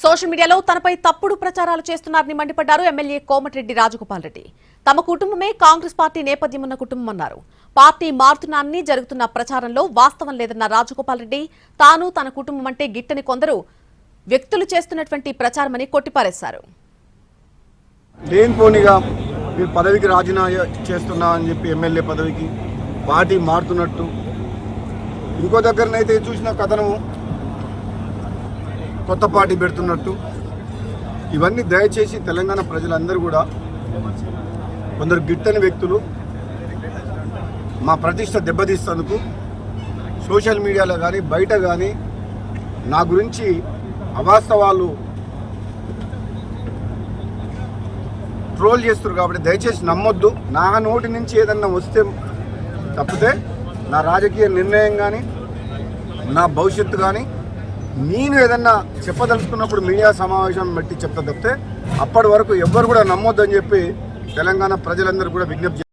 Social మీడియాలో తనపై తప్పుడు ప్రచారాలు చేస్తున్నారని మండిపడ్డారు ఎమ్మెల్యే కోమటిరెడ్డి రాజగోపాల్ రెడ్డి. తమ కుటుంబమే కాంగ్రెస్ పార్టీ నేపథ్యం ఉన్న కుటుంబం అన్నారు. పార్టీ మారుతున్నానని జరుగుతున్న ప్రచారంలో వాస్తవం లేదన్న రాజగోపాల్ రెడ్డి తాను తన కుటుంబం అంటే గిట్టని కొందరు వ్యక్తులు చేస్తున్నటువంటి ప్రచారమని కొట్టిపారేశారు. లేనిపోనిగా మీరు పదవికి రాజీనామా చేస్తున్నా అని చెప్పి ఎమ్మెల్యే పదవికి పార్టీ మారుతున్నట్టు, ఇంకో దగ్గరనైతే చూసిన కథనము కొత్త పార్టీ పెడుతున్నట్టు, ఇవన్నీ దయచేసి తెలంగాణ ప్రజలందరూ కూడా కొందరు గిట్టని వ్యక్తులు మా ప్రతిష్ట దెబ్బతీస్తేందుకు సోషల్ మీడియాలో కానీ బయట కానీ నా గురించి అవాస్తవాలు ట్రోల్ చేస్తారు. కాబట్టి దయచేసి నమ్మొద్దు. నా నోటి నుంచి ఏదన్నా వస్తే తప్పితే నా రాజకీయ నిర్ణయం కానీ నా భవిష్యత్తు కానీ నేను ఏదన్నా చెప్పదలుచుకున్నప్పుడు మీడియా సమావేశం బట్టి చెప్తా తప్పితే అప్పటి వరకు ఎవ్వరు కూడా నమ్మొద్దని చెప్పి తెలంగాణ ప్రజలందరూ కూడా విజ్ఞప్తి